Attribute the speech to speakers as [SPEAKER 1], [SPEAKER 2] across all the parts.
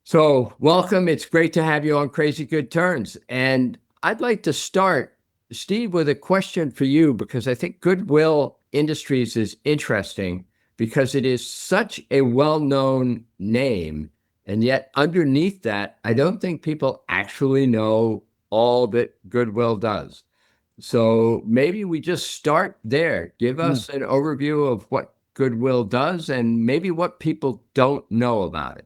[SPEAKER 1] So, welcome. It's great to have you on Crazy Good Turns. And I'd like to start, Steve, with a question for you because I think Goodwill Industries is interesting because it is such a well-known name. And yet, underneath that, I don't think people actually know all that Goodwill does. So, maybe we just start there. Give us an overview of what Goodwill does and maybe what people don't know about it.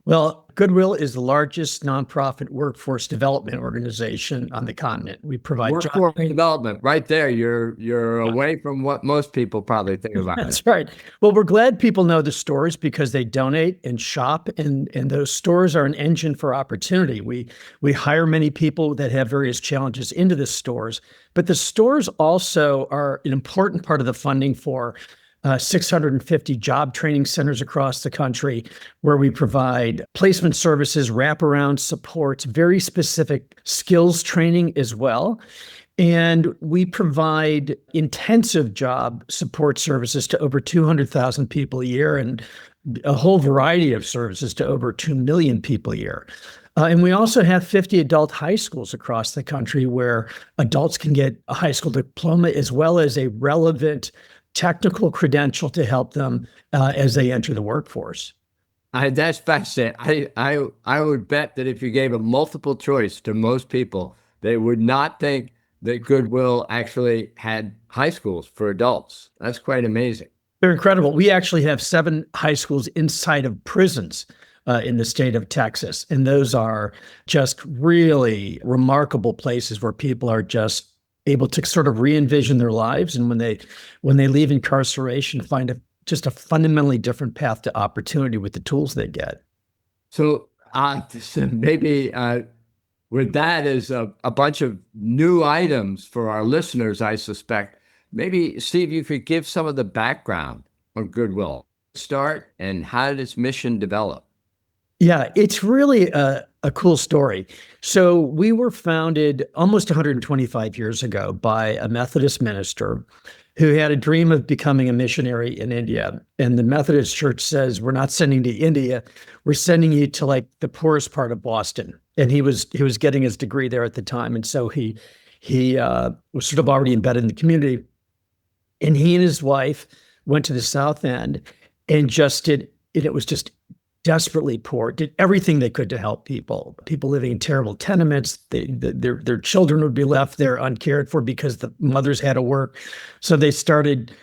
[SPEAKER 2] Well, Goodwill is the largest nonprofit workforce development organization on the continent. We provide job
[SPEAKER 1] Workforce
[SPEAKER 2] training.
[SPEAKER 1] development, right there. You're away from what most people probably think about.
[SPEAKER 2] That's right. Well, we're glad people know the stores because they donate and shop, and those stores are an engine for opportunity. We hire many people that have various challenges into the stores, but the stores also are an important part of the funding for 650 job training centers across the country where we provide placement services, wraparound supports, very specific skills training as well. And we provide intensive job support services to over 200,000 people a year and a whole variety of services to over 2 million people a year. And we also have 50 adult high schools across the country where adults can get a high school diploma as well as a relevant technical credential to help them as they enter the workforce.
[SPEAKER 1] That's fascinating. I would bet that if you gave a multiple choice to most people, they would not think that Goodwill actually had high schools for adults. That's quite amazing.
[SPEAKER 2] They're incredible. We actually have 7 high schools inside of prisons in the state of Texas. And those are just really remarkable places where people are just able to sort of re-envision their lives. And when they leave incarceration, find just a fundamentally different path to opportunity with the tools they get.
[SPEAKER 1] So maybe with that as a bunch of new items for our listeners, I suspect, maybe, Steve, you could give some of the background on Goodwill. Start and how did its mission develop?
[SPEAKER 2] Yeah, it's really a cool story. So we were founded almost 125 years ago by a Methodist minister who had a dream of becoming a missionary in India. And the Methodist Church says, we're not sending you to India, we're sending you to like the poorest part of Boston. And he was getting his degree there at the time. And so he was sort of already embedded in the community. And he and his wife went to the South End and it was just desperately poor, did everything they could to help people living in terrible tenements. Their children would be left there uncared for because the mothers had to work. So they started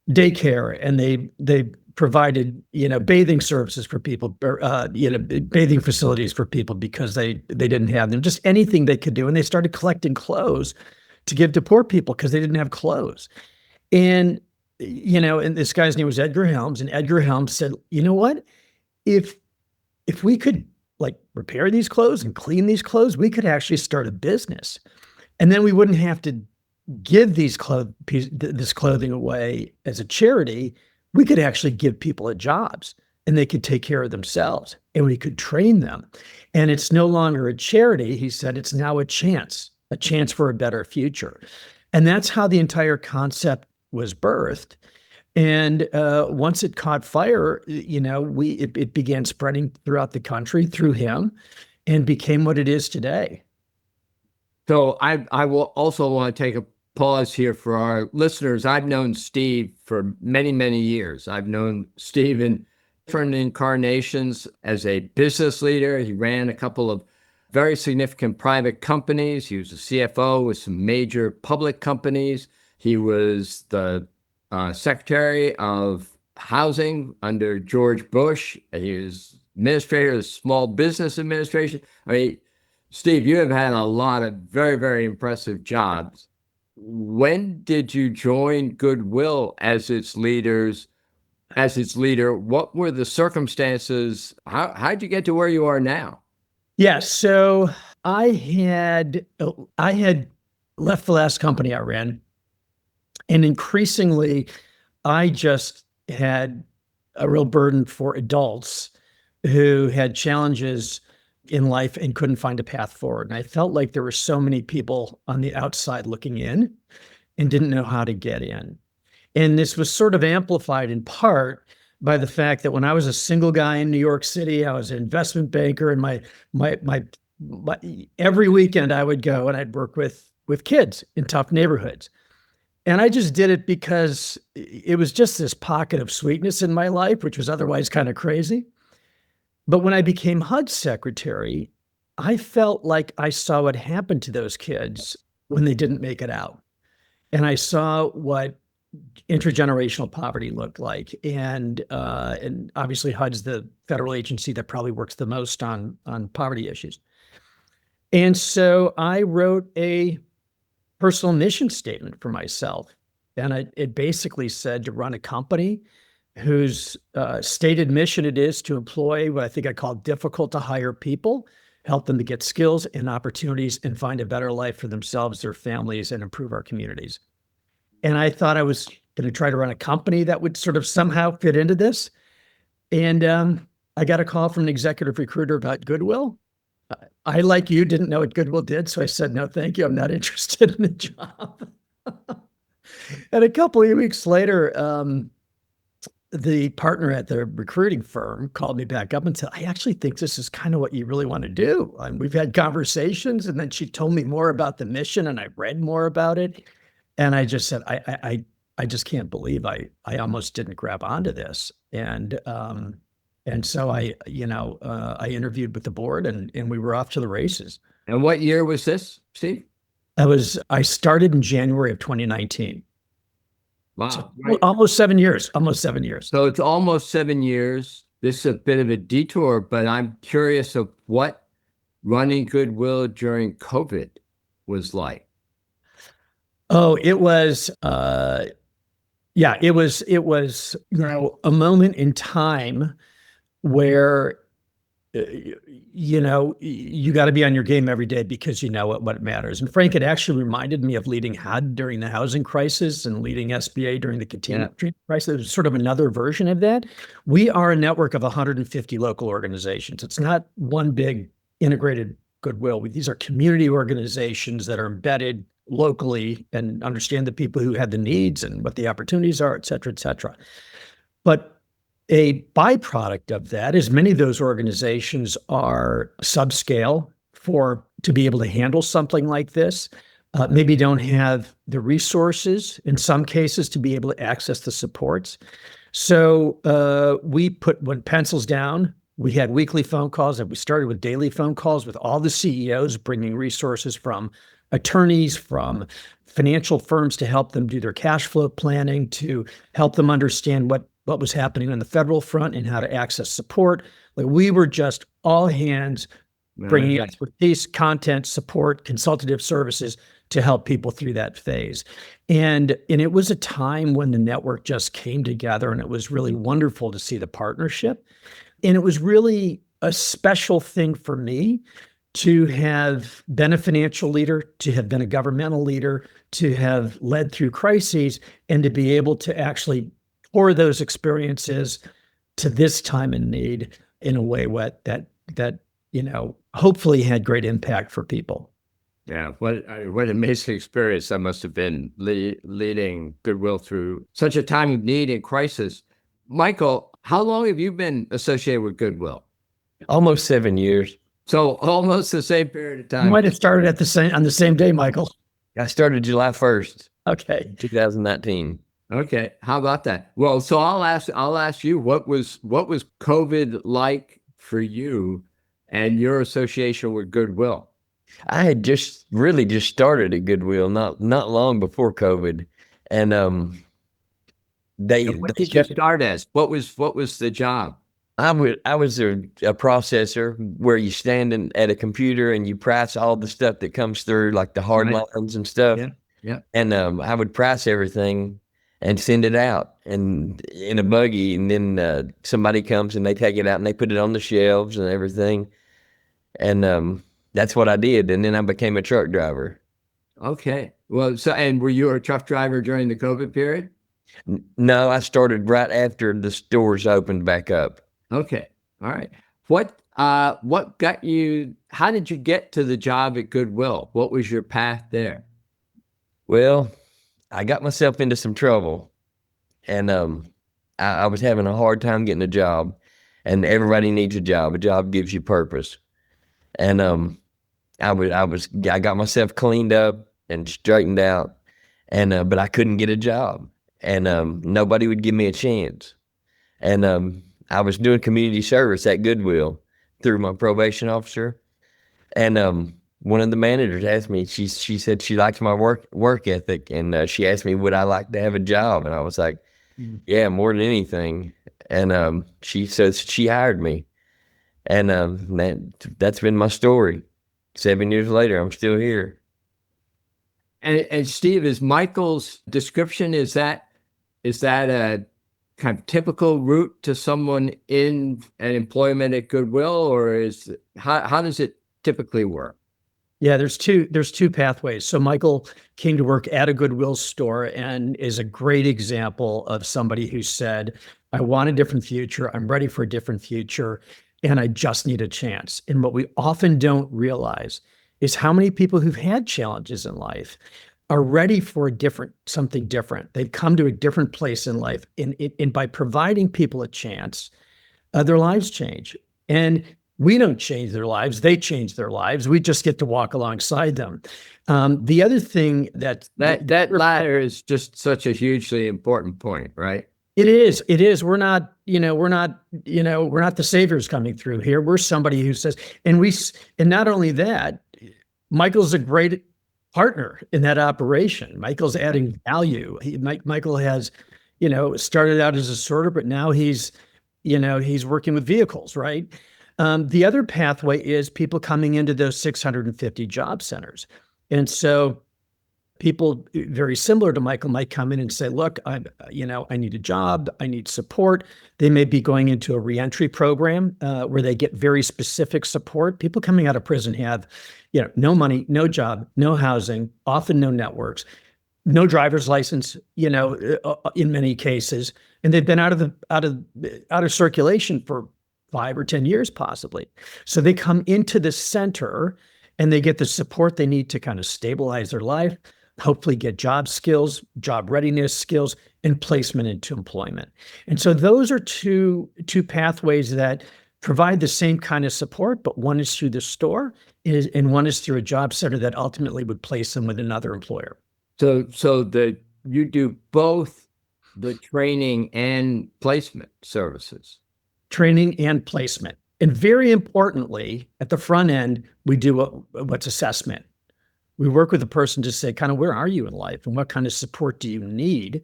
[SPEAKER 2] daycare and they provided, bathing services for people, bathing facilities for people because they didn't have them, just anything they could do. And they started collecting clothes to give to poor people because they didn't have clothes. And, and this guy's name was Edgar Helms, and Edgar Helms said, you know what? If we could like repair these clothes and clean these clothes, we could actually start a business. And then we wouldn't have to give this clothing away as a charity. We could actually give people jobs and they could take care of themselves and we could train them. And it's no longer a charity. He said, it's now a chance for a better future. And that's how the entire concept was birthed. And once it caught fire, it began spreading throughout the country through him and became what it is today.
[SPEAKER 1] So I will also want to take a pause here for our listeners. I've known Steve for many, many years. I've known Steve in different incarnations as a business leader. He ran a couple of very significant private companies. He was a CFO with some major public companies. He was the Secretary of Housing under George Bush. He was administrator of the Small Business Administration. I mean, Steve, you have had a lot of very, very impressive jobs. When did you join Goodwill as its leader? What were the circumstances? How'd you get to where you are now?
[SPEAKER 2] Yeah, so I had left the last company I ran. And increasingly, I just had a real burden for adults who had challenges in life and couldn't find a path forward. And I felt like there were so many people on the outside looking in and didn't know how to get in. And this was sort of amplified in part by the fact that when I was a single guy in New York City, I was an investment banker, and my every weekend I would go and I'd work with kids in tough neighborhoods. And I just did it because it was just this pocket of sweetness in my life, which was otherwise kind of crazy. But when I became HUD secretary, I felt like I saw what happened to those kids when they didn't make it out. And I saw what intergenerational poverty looked like. And obviously HUD's the federal agency that probably works the most on poverty issues. And so I wrote a personal mission statement for myself. And it basically said to run a company whose stated mission it is to employ what I think I call difficult to hire people, help them to get skills and opportunities and find a better life for themselves, their families, and improve our communities. And I thought I was going to try to run a company that would sort of somehow fit into this. And I got a call from an executive recruiter about Goodwill. I, like you, didn't know what Goodwill did. So I said, no, thank you. I'm not interested in the job. And a couple of weeks later, the partner at the recruiting firm called me back up and said, I actually think this is kind of what you really want to do. And we've had conversations. And then she told me more about the mission, and I read more about it. And I just said, I just can't believe I almost didn't grab onto this. And so I interviewed with the board, and we were off to the races.
[SPEAKER 1] And what year was this, Steve?
[SPEAKER 2] I started in January of 2019.
[SPEAKER 1] Wow.
[SPEAKER 2] So,
[SPEAKER 1] right.
[SPEAKER 2] almost 7 years. Almost 7 years.
[SPEAKER 1] So it's almost 7 years. This is a bit of a detour, but I'm curious of what running Goodwill during COVID was like.
[SPEAKER 2] Oh, it was, it was, a moment in time where, you got to be on your game every day because you know what matters. And Frank, it actually reminded me of leading HUD during the housing crisis and leading SBA during the container crisis. It was sort of another version of that. We are a network of 150 local organizations. It's not one big integrated Goodwill. These are community organizations that are embedded locally and understand the people who have the needs and what the opportunities are, et cetera, et cetera. But a byproduct of that is many of those organizations are subscale to be able to handle something like this. Maybe don't have the resources in some cases to be able to access the supports. So went pencils down. We had weekly phone calls, and we started with daily phone calls with all the CEOs, bringing resources from attorneys, from financial firms to help them do their cash flow planning, to help them understand what was happening on the federal front and how to access support. Like, we were just all hands bringing expertise, content, support, consultative services to help people through that phase. And it was a time when the network just came together, and it was really wonderful to see the partnership. And it was really a special thing for me to have been a financial leader, to have been a governmental leader, to have led through crises, and to be able to actually pour those experiences to this time in need in a way that hopefully had great impact for people.
[SPEAKER 1] Yeah, what an amazing experience that must have been, leading Goodwill through such a time of need and crisis. Michael, how long have you been associated with Goodwill?
[SPEAKER 3] Almost 7 years.
[SPEAKER 1] So almost the same period of time.
[SPEAKER 2] You might have started on the same day, Michael.
[SPEAKER 3] I started July 1st,
[SPEAKER 2] Okay.
[SPEAKER 3] 2019.
[SPEAKER 1] Okay, how about that? Well, so I'll ask you, what was COVID like for you and your association with Goodwill?
[SPEAKER 3] I had just started at Goodwill not long before COVID, and
[SPEAKER 1] What did you start as? What was the job?
[SPEAKER 3] I was a processor where you stand at a computer and you price all the stuff that comes through, like the hard lines and stuff.
[SPEAKER 1] Yeah.
[SPEAKER 3] And I would price everything and send it out and in a buggy, and then somebody comes and they take it out and they put it on the shelves and everything. And that's what I did. And then I became a truck driver.
[SPEAKER 1] Okay. Well, and were you a truck driver during the COVID period?
[SPEAKER 3] No, I started right after the stores opened back up.
[SPEAKER 1] Okay. All right. What got you, how did you get to the job at Goodwill? What was your path there?
[SPEAKER 3] Well, I got myself into some trouble, and I was having a hard time getting a job, and everybody needs a job. A job gives you purpose. And I got myself cleaned up and straightened out, and but I couldn't get a job, and nobody would give me a chance. And I was doing community service at Goodwill through my probation officer, and one of the managers asked me. She said she liked my work ethic, and she asked me would I like to have a job, and I was like, yeah, more than anything. And she says she hired me, and that's been my story. 7 years later, I'm still here.
[SPEAKER 1] And Steve, is Michael's description, is that a kind of typical route to someone in an employment at Goodwill, or how does it typically work?
[SPEAKER 2] Yeah, there's two pathways. So Michael came to work at a Goodwill store and is a great example of somebody who said, I want a different future. I'm ready for a different future, and I just need a chance. And what we often don't realize is how many people who've had challenges in life are ready for something different. They've come to a different place in life. And by providing people a chance, their lives change. And we don't change their lives. They change their lives. We just get to walk alongside them. The other thing that
[SPEAKER 1] latter is just such a hugely important point, right?
[SPEAKER 2] It is. We're not the saviors coming through here. We're somebody who says, and not only that, Michael's a great partner in that operation. Michael's adding value. Michael has, started out as a sorter, but now he's working with vehicles, right? The other pathway is people coming into those 650 job centers. And so people very similar to Michael might come in and say, look, I need a job. I need support. They may be going into a reentry program where they get very specific support. People coming out of prison have, no money, no job, no housing, often no networks, no driver's license, in many cases. And they've been out of circulation for 5 or 10 years, possibly. So they come into the center and they get the support they need to kind of stabilize their life, hopefully get job skills, job readiness skills, and placement into employment. And so those are two pathways that provide the same kind of support, but one is through the store and one is through a job center that ultimately would place them with another employer.
[SPEAKER 1] So you do both the training and placement services.
[SPEAKER 2] Training and placement. And very importantly, at the front end, we do what's assessment. We work with a person to say, kind of, where are you in life and what kind of support do you need?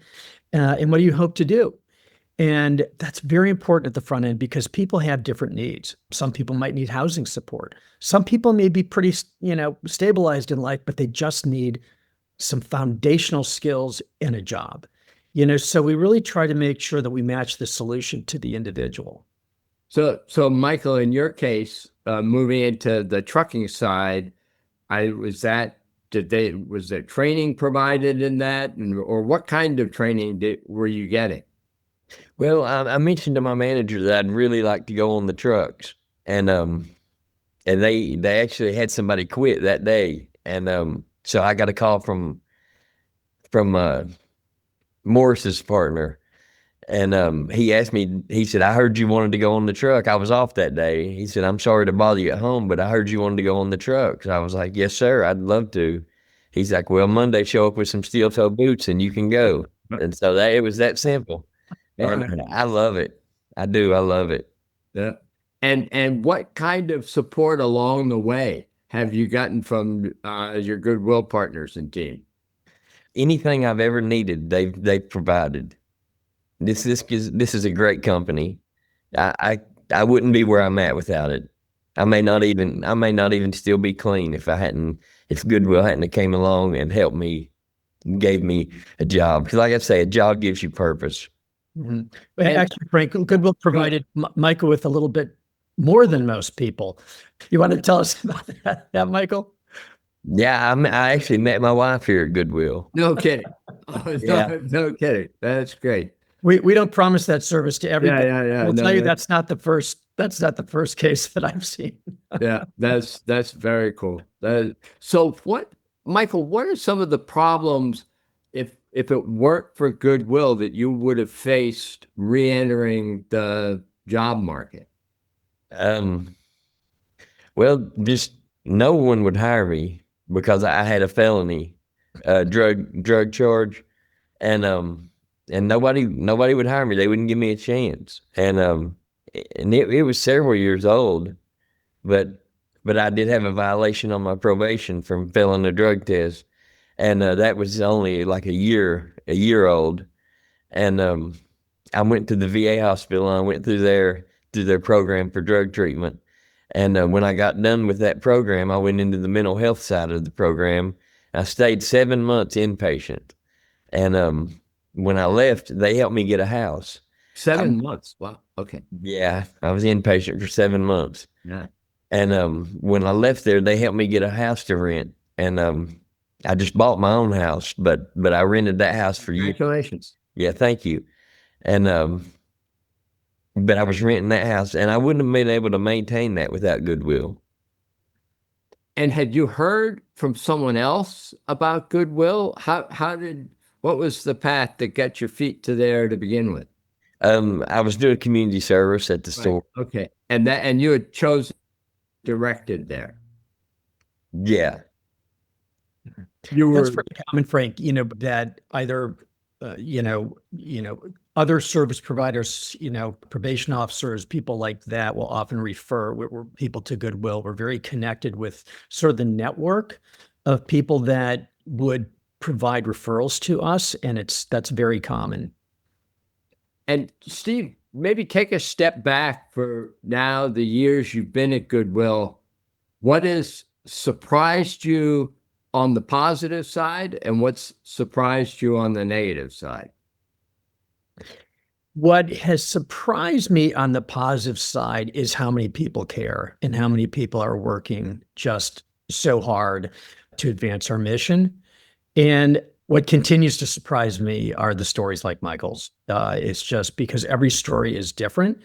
[SPEAKER 2] And what do you hope to do? And that's very important at the front end because people have different needs. Some people might need housing support. Some people may be pretty, stabilized in life, but they just need some foundational skills and a job. So we really try to make sure that we match the solution to the individual.
[SPEAKER 1] So Michael, in your case, moving into the trucking side, was there training provided in that, or what kind of training were you getting?
[SPEAKER 3] Well, I mentioned to my manager that I'd really like to go on the trucks, and they actually had somebody quit that day, and so I got a call from Morris's partner. And he asked me, he said, I heard you wanted to go on the truck. I was off that day. He said, I'm sorry to bother you at home, but I heard you wanted to go on the truck. So I was like, yes, sir, I'd love to. He's like, well, Monday, show up with some steel toe boots and you can go. And so it was that simple. And I love it. I do. I love it.
[SPEAKER 1] Yeah. And what kind of support along the way have you gotten from your Goodwill partners and team?
[SPEAKER 3] Anything I've ever needed, they've provided. This is a great company. I wouldn't be where I'm at without it. I may not even still be clean if Goodwill hadn't came along and helped me, gave me a job. Because like I say, a job gives you purpose.
[SPEAKER 2] Mm-hmm. Actually, Frank, Goodwill provided Michael with a little bit more than most people. You want to tell us about that, Michael?
[SPEAKER 3] Yeah, I actually met my wife here at Goodwill.
[SPEAKER 1] No kidding.
[SPEAKER 3] Yeah.
[SPEAKER 1] No kidding. That's great.
[SPEAKER 2] We don't promise that service to everybody.
[SPEAKER 1] Yeah.
[SPEAKER 2] I'll tell you that's not the first case that I've seen.
[SPEAKER 1] Yeah, that's very cool. So Michael, what are some of the problems if if it weren't for Goodwill that you would have faced re-entering the job market?
[SPEAKER 3] Um, well, just no one would hire me because I had a felony, drug charge, and nobody would hire me. They wouldn't give me a chance, and it was several years old, but I did have a violation on my probation from failing a drug test, and that was only like a year old, and I went to the VA hospital. And I went through their program for drug treatment. And when I got done with that program, I went into the mental health side of the program. I stayed 7 months inpatient. And when I left, they helped me get a house.
[SPEAKER 1] 7 months. Wow. Okay.
[SPEAKER 3] Yeah, I was inpatient for 7 months.
[SPEAKER 1] Yeah.
[SPEAKER 3] And when I left there, they helped me get a house to rent. And I just bought my own house, but I rented that house for years.
[SPEAKER 1] Congratulations.
[SPEAKER 3] Yeah, thank you. And but I was renting that house, and I wouldn't have been able to maintain that without Goodwill.
[SPEAKER 1] And had you heard from someone else about Goodwill? What was the path that got your feet to there to begin with?
[SPEAKER 3] I was doing community service at the
[SPEAKER 1] Right.
[SPEAKER 3] store.
[SPEAKER 1] Okay. And you had chosen directed there.
[SPEAKER 3] Yeah.
[SPEAKER 1] You
[SPEAKER 2] That's
[SPEAKER 1] were
[SPEAKER 2] pretty common, Frank, that either, other service providers, probation officers, people like that will often refer people to Goodwill. We're very connected with sort of the network of people that would provide referrals to us, and that's very common.
[SPEAKER 1] And Steve, maybe take a step back for now the years you've been at Goodwill. What has surprised you on the positive side, and what's surprised you on the negative side?
[SPEAKER 2] What has surprised me on the positive side is how many people care and how many people are working just so hard to advance our mission. And what continues to surprise me are the stories like Michael's. It's just because every story is different,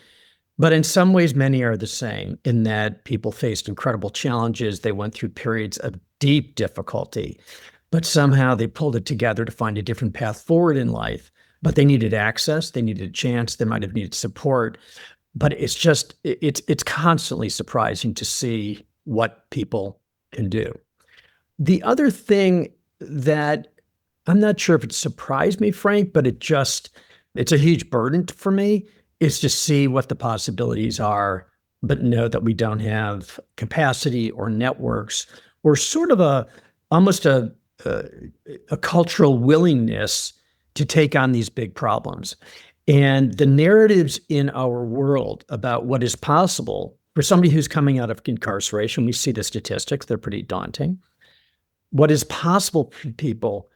[SPEAKER 2] but in some ways, many are the same in that people faced incredible challenges. They went through periods of deep difficulty, but somehow they pulled it together to find a different path forward in life. But they needed access, they needed a chance, they might have needed support. But it's constantly surprising to see what people can do. The other thing that I'm not sure if it surprised me, Frank, but it's a huge burden for me, is to see what the possibilities are, but know that we don't have capacity or networks or sort of almost a cultural willingness to take on these big problems. And the narratives in our world about what is possible for somebody who's coming out of incarceration, we see the statistics, they're pretty daunting. What is possible for people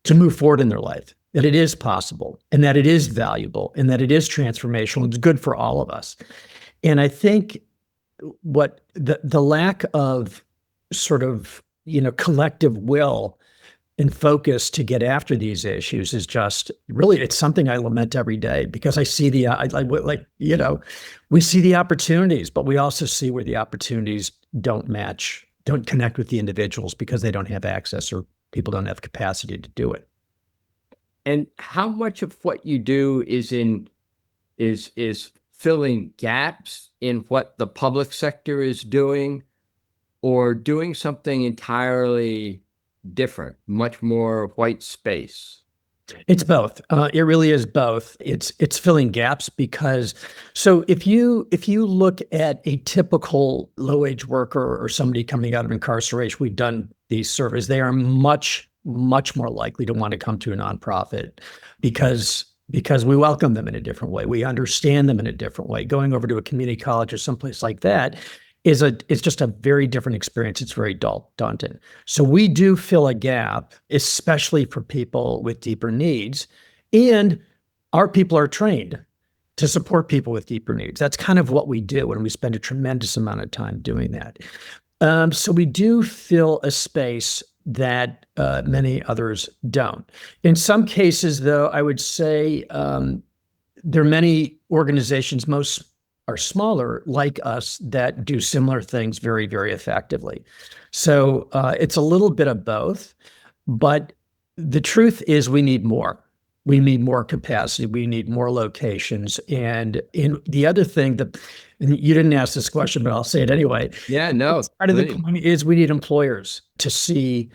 [SPEAKER 2] to move forward in their life, that it is possible and that it is valuable and that it is transformational. It's good for all of us. And I think what the lack of sort of, collective will and focus to get after these issues is just really, it's something I lament every day because I see we see the opportunities, but we also see where the opportunities don't connect with the individuals because they don't have access or people don't have capacity to do it.
[SPEAKER 1] And how much of what you do is filling gaps in what the public sector is doing, or doing something entirely different, much more white space?
[SPEAKER 2] It's both. It really is both. It's filling gaps because if you look at a typical low-wage worker or somebody coming out of incarceration, we've done these surveys, they are much more likely to want to come to a nonprofit because we welcome them in a different way. We understand them in a different way. Going over to a community college or someplace like that it's just a very different experience. It's very daunting. So we do fill a gap, especially for people with deeper needs. And our people are trained to support people with deeper needs. That's kind of what we do, and we spend a tremendous amount of time doing that. So we do fill a space that many others don't. In some cases, though, I would say there are many organizations, most are smaller like us, that do similar things very, very effectively. So it's a little bit of both, but The truth is we need more. We need more capacity. We need more locations. And the other thing that, and you didn't ask this question, but I'll say it anyway.
[SPEAKER 1] Yeah, no.
[SPEAKER 2] Part of the
[SPEAKER 1] please.
[SPEAKER 2] point is we need employers to see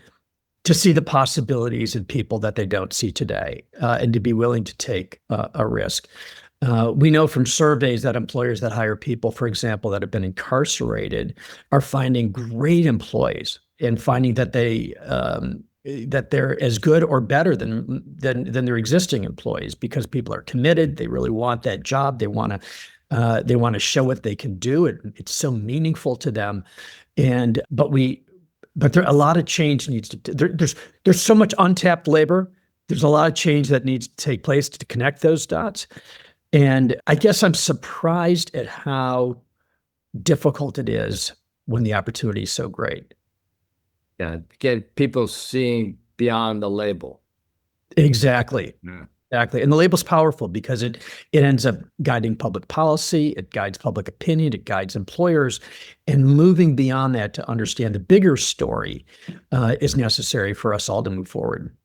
[SPEAKER 2] the possibilities in people that they don't see today, and to be willing to take a risk. We know from surveys that employers that hire people, for example, that have been incarcerated, are finding great employees and finding that that they're as good or better than their existing employees, because people are committed. They really want that job. They want to show what they can do. It's so meaningful to them. But there a lot of change needs to. There's so much untapped labor. There's a lot of change that needs to take place to connect those dots. And I guess I'm surprised at how difficult it is when the opportunity is so great.
[SPEAKER 1] Yeah, get people seeing beyond the label.
[SPEAKER 2] Exactly.
[SPEAKER 1] Yeah.
[SPEAKER 2] Exactly. And the label's powerful because it ends up guiding public policy, it guides public opinion, it guides employers, and moving beyond that to understand the bigger story is necessary for us all to move forward.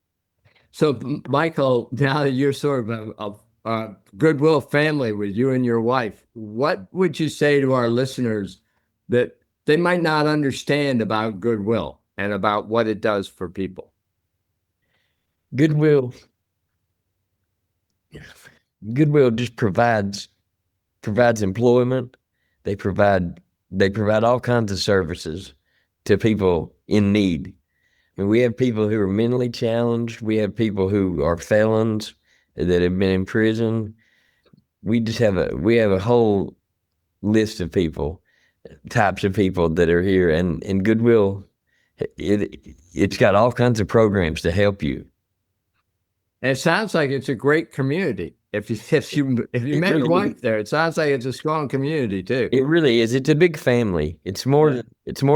[SPEAKER 1] So, Michael, now that you're sort of a Goodwill family with you and your wife, what would you say to our listeners that they might not understand about Goodwill and about what it does for people?
[SPEAKER 3] Goodwill just provides employment. They provide all kinds of services to people in need. I mean, we have people who are mentally challenged. We have people who are felons that have been in prison. We have a whole list of types of people that are here, and Goodwill, it's got all kinds of programs to help you.
[SPEAKER 1] And it sounds like it's a great community. If you met your wife there, it sounds like it's a strong community too.
[SPEAKER 3] It really is. It's a big family. It's more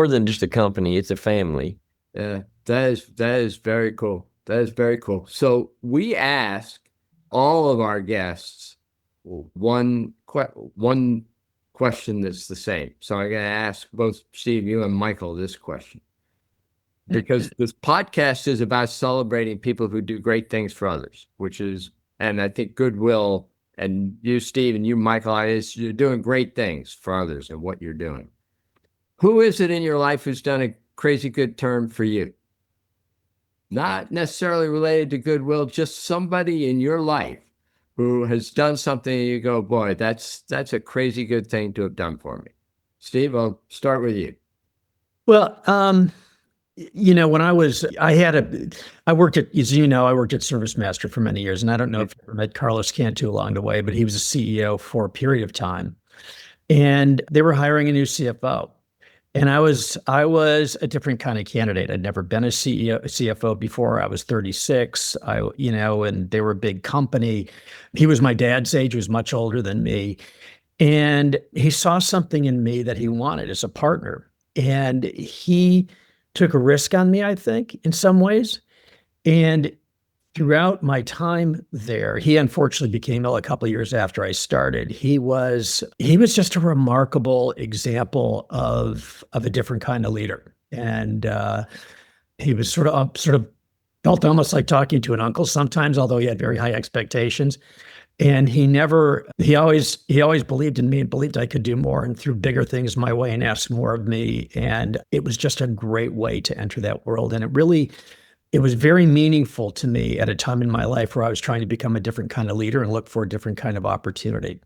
[SPEAKER 3] than just a company. It's a family.
[SPEAKER 1] Yeah, that is very cool. That is very cool. So we ask all of our guests one question that's the same. So I'm going to ask both Steve, you and Michael this question, because this podcast is about celebrating people who do great things for others, and I think Goodwill, and you, Steve, and you, Michael, you're doing great things for others and what you're doing. Who is it in your life who's done a crazy good turn for you? Not necessarily related to Goodwill, just somebody in your life who has done something and you go, boy, that's a crazy good thing to have done for me. Steve, I'll start with you.
[SPEAKER 2] Well, when I worked at ServiceMaster for many years, and I don't know if you ever met Carlos Cantu along the way, but he was a CEO for a period of time, and they were hiring a new CFO. And I was a different kind of candidate. I'd never been a CFO before. I was 36, and they were a big company. He was my dad's age, he was much older than me. And he saw something in me that he wanted as a partner. And he took a risk on me, I think, in some ways. And throughout my time there, he unfortunately became ill a couple of years after I started. He was just a remarkable example of a different kind of leader. And he was sort of felt almost like talking to an uncle sometimes, although he had very high expectations. And he always believed in me and believed I could do more and threw bigger things my way and asked more of me. And it was just a great way to enter that world. And it was very meaningful to me at a time in my life where I was trying to become a different kind of leader and look for a different kind of opportunity.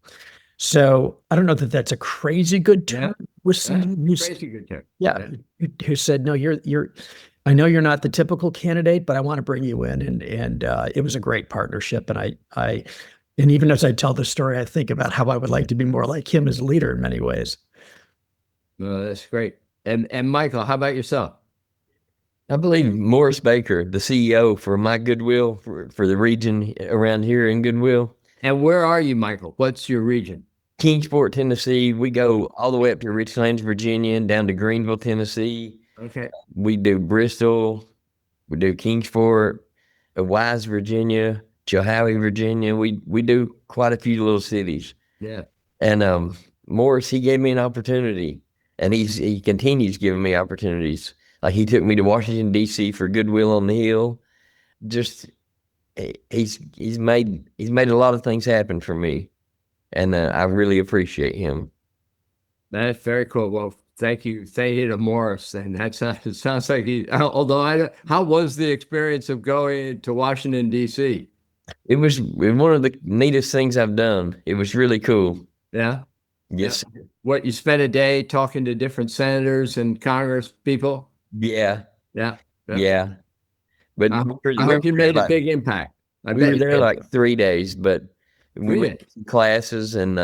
[SPEAKER 2] So I don't know that that's a crazy good term.
[SPEAKER 1] Crazy good term.
[SPEAKER 2] Yeah. Who said, no, I know you're not the typical candidate, but I want to bring you in. And it was a great partnership. And even as I tell the story, I think about how I would like to be more like him as a leader in many ways.
[SPEAKER 1] Well, that's great. And Michael, how about yourself?
[SPEAKER 3] I believe Morris Baker, the CEO for my Goodwill, for the region around here in Goodwill.
[SPEAKER 1] And where are you, Michael? What's your region?
[SPEAKER 3] Kingsport, Tennessee. We go all the way up to Richlands, Virginia, and down to Greenville, Tennessee.
[SPEAKER 1] Okay.
[SPEAKER 3] We do Bristol. We do Kingsport, Wise, Virginia, Chilhowie, Virginia. We do quite a few little cities.
[SPEAKER 1] Yeah.
[SPEAKER 3] And Morris, he gave me an opportunity, and he continues giving me opportunities. Like he took me to Washington, D.C. for Goodwill on the Hill. just he's made a lot of things happen for me, and I really appreciate him.
[SPEAKER 1] That's very cool. Well, thank you to Morris. And it sounds like how was the experience of going to Washington, D.C.?
[SPEAKER 3] It was one of the neatest things I've done. It was really cool.
[SPEAKER 1] Yeah.
[SPEAKER 3] Yes.
[SPEAKER 1] Yeah. What, you spent a day talking to different senators and Congress people?
[SPEAKER 3] Yeah.
[SPEAKER 1] Yeah.
[SPEAKER 3] Yeah. But
[SPEAKER 1] I hope you made a big impact.
[SPEAKER 3] We were there like 3 days, but we went to some classes and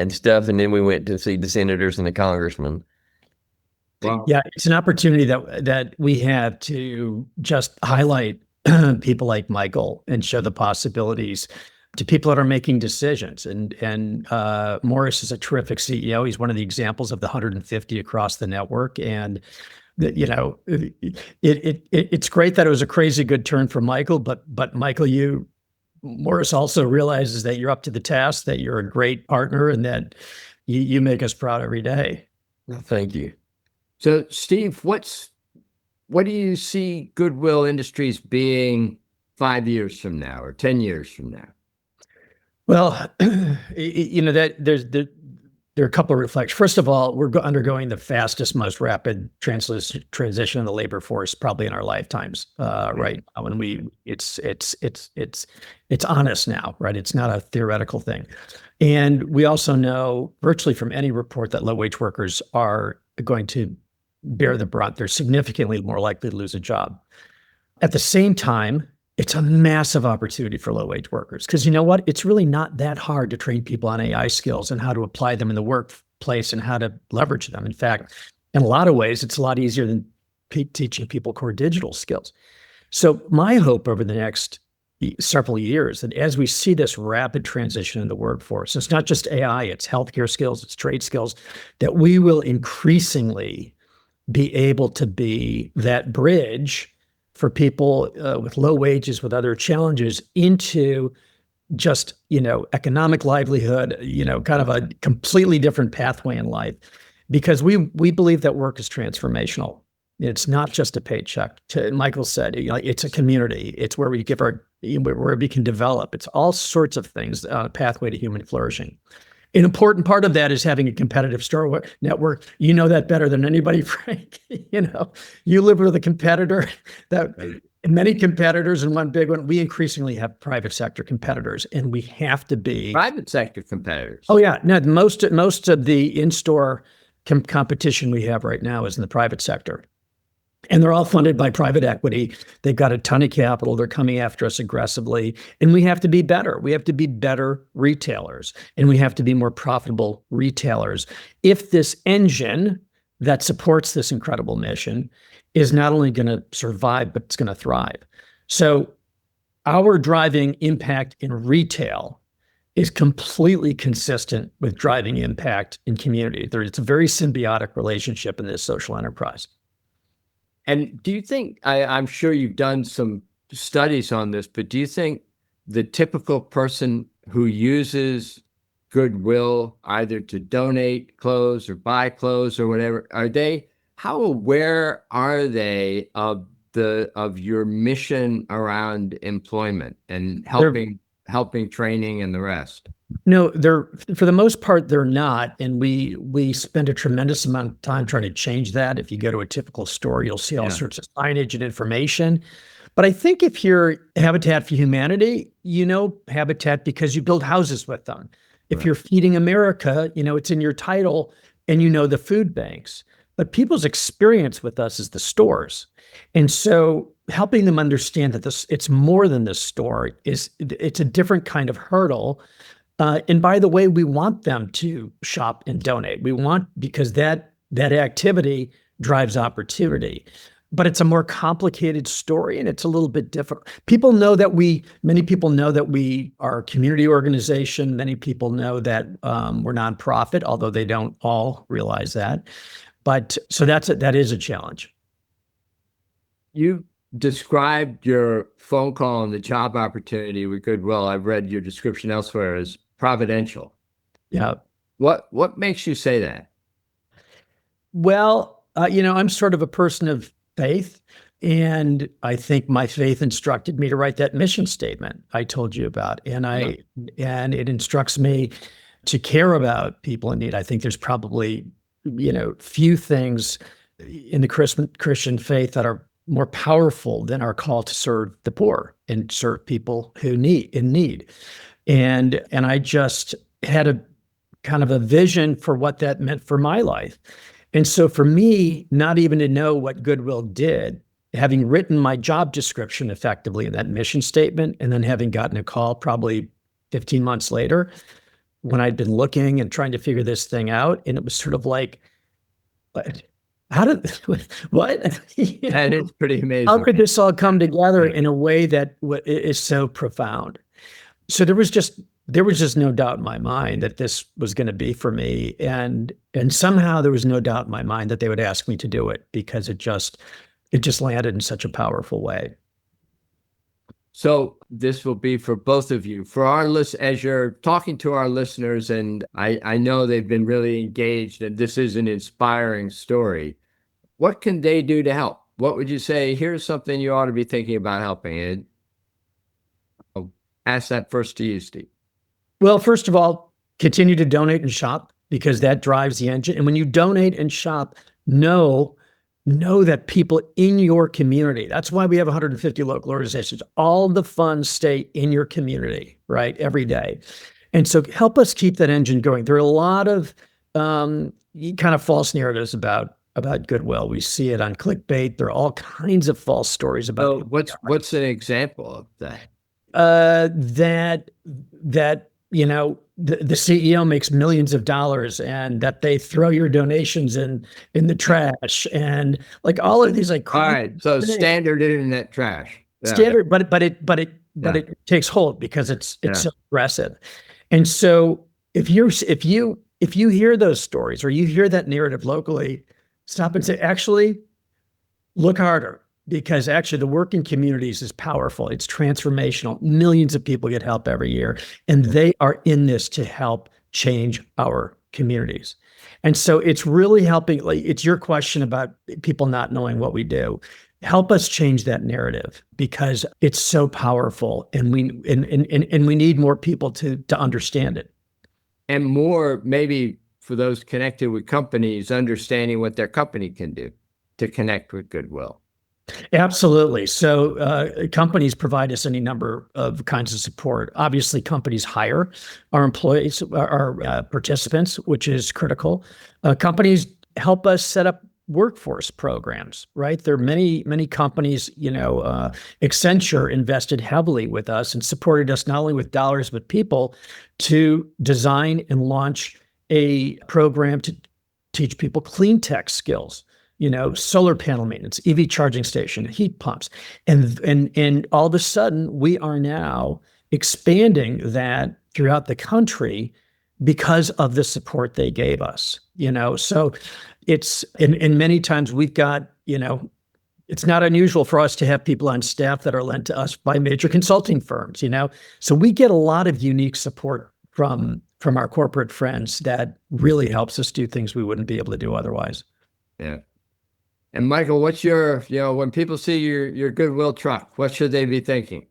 [SPEAKER 3] stuff, and then we went to see the senators and the congressmen.
[SPEAKER 1] Wow.
[SPEAKER 2] Yeah, it's an opportunity that we have to just highlight people like Michael and show the possibilities to people that are making decisions. And Morris is a terrific CEO. He's one of the examples of the 150 across the network. And it's great that it was a crazy good turn for Michael, but Michael, Morris also realizes that you're up to the task, that you're a great partner, and that you make us proud every day.
[SPEAKER 3] Well, thank you.
[SPEAKER 1] So, Steve, what do you see Goodwill Industries being 5 years from now or 10 years from now?
[SPEAKER 2] Well, there are a couple of reflections. First of all, we're undergoing the fastest, most rapid transition of the labor force probably in our lifetimes right now. And it's honest now, right? It's not a theoretical thing. And we also know virtually from any report that low-wage workers are going to bear the brunt. They're significantly more likely to lose a job. At the same time, it's a massive opportunity for low-wage workers because you know what? It's really not that hard to train people on AI skills and how to apply them in the workplace and how to leverage them. In fact, in a lot of ways, it's a lot easier than teaching people core digital skills. So my hope over the next several years that as we see this rapid transition in the workforce, it's not just AI, it's healthcare skills, it's trade skills, that we will increasingly be able to be that bridge for people with low wages, with other challenges, into just, economic livelihood, kind of a completely different pathway in life. Because we believe that work is transformational. It's not just a paycheck. Michael said, it's a community. It's where we where we can develop. It's all sorts of things on a pathway to human flourishing. An important part of that is having a competitive store network. You know that better than anybody, Frank. You live with a competitor, that many competitors, and one big one. We increasingly have private sector competitors, and we have to be
[SPEAKER 1] private sector competitors.
[SPEAKER 2] Oh yeah, no. Most of the in-store competition we have right now is in the private sector. And they're all funded by private equity. They've got a ton of capital. They're coming after us aggressively. And we have to be better. We have to be better retailers. And we have to be more profitable retailers. If this engine that supports this incredible mission is not only going to survive, but it's going to thrive. So our driving impact in retail is completely consistent with driving impact in community. It's a very symbiotic relationship in this social enterprise.
[SPEAKER 1] And do you think, I'm sure you've done some studies on this, but do you think the typical person who uses Goodwill either to donate clothes or buy clothes or whatever, how aware are they of your mission around employment and helping training and the rest?
[SPEAKER 2] No, for the most part, they're not. And we spend a tremendous amount of time trying to change that. If you go to a typical store, you'll see all sorts of signage and information. But I think if you're Habitat for Humanity, you know Habitat because you build houses with them. If you're Feeding America, it's in your title and you know the food banks. But people's experience with us is the stores. And so helping them understand that it's more than the store, it's a different kind of hurdle. And by the way, we want them to shop and donate. We want, because that activity drives opportunity. But it's a more complicated story, and it's a little bit difficult. Many people know that we are a community organization. Many people know that we're nonprofit, although they don't all realize that. But so that is a challenge.
[SPEAKER 1] You described your phone call and the job opportunity with Goodwill. I've read your description elsewhere as providential.
[SPEAKER 2] Yeah.
[SPEAKER 1] What makes you say that?
[SPEAKER 2] Well, I'm sort of a person of faith. And I think my faith instructed me to write that mission statement I told you about. And and it instructs me to care about people in need. I think there's probably, few things in the Christian faith that are more powerful than our call to serve the poor and serve people who in need. And I just had a kind of a vision for what that meant for my life. And so for me, not even to know what Goodwill did, having written my job description effectively in that mission statement, and then having gotten a call probably 15 months later when I'd been looking and trying to figure this thing out. And it was sort of like, how did, what?
[SPEAKER 1] And it's pretty amazing.
[SPEAKER 2] How could this all come together in a way that is so profound? So there was just no doubt in my mind that this was going to be for me. And somehow there was no doubt in my mind that they would ask me to do it, because it just landed in such a powerful way.
[SPEAKER 1] So this will be for both of you. For our as you're talking to our listeners, and I know they've been really engaged, and this is an inspiring story. What can they do to help? What would you say? Here's something you ought to be thinking about helping. And I'll ask that first to you, Steve.
[SPEAKER 2] Well, first of all, continue to donate and shop, because that drives the engine. And when you donate and shop, know that people in your community, that's why we have 150 local organizations, all the funds stay in your community, right, every day. And so help us keep that engine going. There are a lot of kind of false narratives about Goodwill. We see it on clickbait. There are all kinds of false stories about
[SPEAKER 1] it. What's an example of that?
[SPEAKER 2] That the CEO makes millions of dollars, and that they throw your donations in the trash, and like all of these like.
[SPEAKER 1] All right, so standard internet trash.
[SPEAKER 2] Yeah. Standard, but it takes hold because it's so aggressive. And so if you hear those stories, or you hear that narrative locally, stop and say, actually, look harder. Because actually the work in communities is powerful. It's transformational. Millions of people get help every year, and they are in this to help change our communities. And so it's really helping. Like, it's your question about people not knowing what we do. Help us change that narrative, because it's so powerful, and we need more people to understand it.
[SPEAKER 1] And more, maybe for those connected with companies, understanding what their company can do to connect with Goodwill.
[SPEAKER 2] Absolutely. So companies provide us any number of kinds of support. Obviously, companies hire our employees, our participants, which is critical. Companies help us set up workforce programs, right? There are many companies, Accenture invested heavily with us and supported us not only with dollars, but people, to design and launch a program to teach people clean tech skills. Solar panel maintenance, EV charging station, heat pumps. And all of a sudden, we are now expanding that throughout the country because of the support they gave us. So it's, and many times we've got, it's not unusual for us to have people on staff that are lent to us by major consulting firms, So we get a lot of unique support from our corporate friends that really helps us do things we wouldn't be able to do otherwise.
[SPEAKER 1] Yeah. And Michael, what's your, when people see your Goodwill truck, what should they be thinking?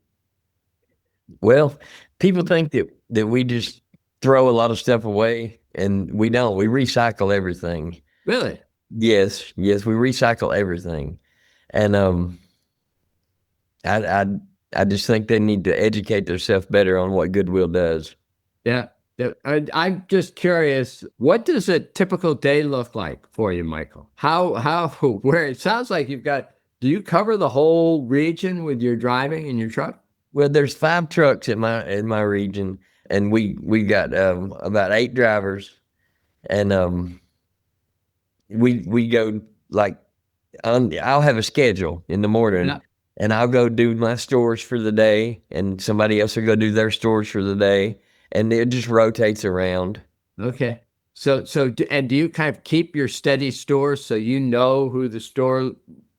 [SPEAKER 3] Well, people think that we just throw a lot of stuff away, and we don't. We recycle everything.
[SPEAKER 1] Really?
[SPEAKER 3] Yes, we recycle everything. And I just think they need to educate themselves better on what Goodwill does.
[SPEAKER 1] Yeah. I'm just curious, what does a typical day look like for you, Michael? Where it sounds like do you cover the whole region with your driving in your truck?
[SPEAKER 3] Well, there's 5 trucks in my region, and we got about 8 drivers, and we go I'll have a schedule in the morning, and I'll go do my stores for the day, and somebody else will go do their stores for the day. And it just rotates around.
[SPEAKER 1] Okay. So do you kind of keep your steady stores, so you know who the store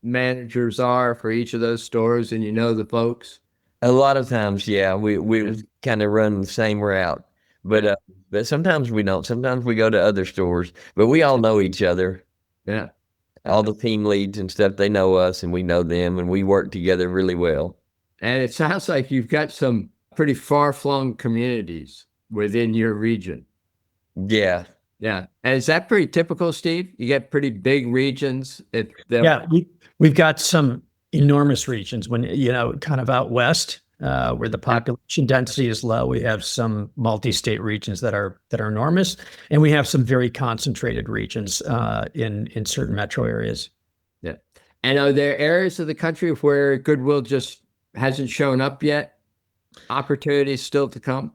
[SPEAKER 1] managers are for each of those stores, and the folks?
[SPEAKER 3] A lot of times, yeah, we kind of run the same route, but sometimes we don't. Sometimes we go to other stores, but we all know each other.
[SPEAKER 1] Yeah.
[SPEAKER 3] All the team leads and stuff, they know us and we know them, and we work together really well.
[SPEAKER 1] And it sounds like you've got some pretty far-flung communities within your region.
[SPEAKER 3] Yeah.
[SPEAKER 1] Yeah. And is that pretty typical, Steve? You get pretty big regions.
[SPEAKER 2] Yeah, we've got some enormous regions when, kind of out west, where the population density is low. We have some multi-state regions that are enormous, and we have some very concentrated regions in certain metro areas.
[SPEAKER 1] Yeah. And are there areas of the country where Goodwill just hasn't shown up yet? Opportunities still to come?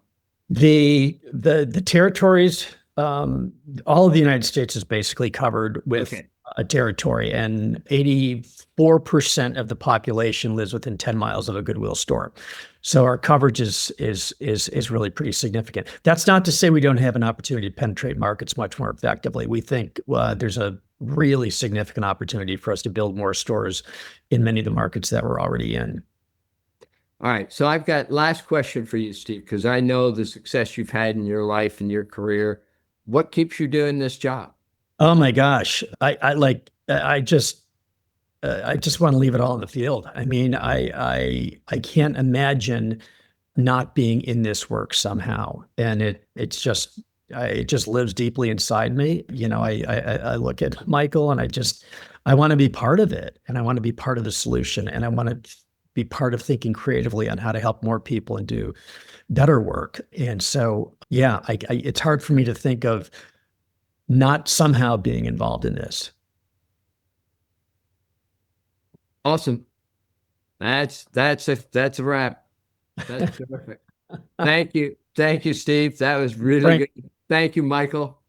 [SPEAKER 2] The territories, all of the United States is basically covered with a territory, and 84% of the population lives within 10 miles of a Goodwill store. So our coverage is really pretty significant. That's not to say we don't have an opportunity to penetrate markets much more effectively. We think there's a really significant opportunity for us to build more stores in many of the markets that we're already in.
[SPEAKER 1] All right. So I've got last question for you, Steve, because I know the success you've had in your life and your career. What keeps you doing this job?
[SPEAKER 2] Oh my gosh. I just want to leave it all in the field. I mean, I can't imagine not being in this work somehow. And it just lives deeply inside me. I look at Michael and I want to be part of it, and I want to be part of the solution, and I want to be part of thinking creatively on how to help more people and do better work. And so, yeah, it's hard for me to think of not somehow being involved in this.
[SPEAKER 1] Awesome. That's a wrap. That's terrific. Thank you. Thank you, Steve. That was really
[SPEAKER 2] Frank,
[SPEAKER 1] good. Thank you, Michael.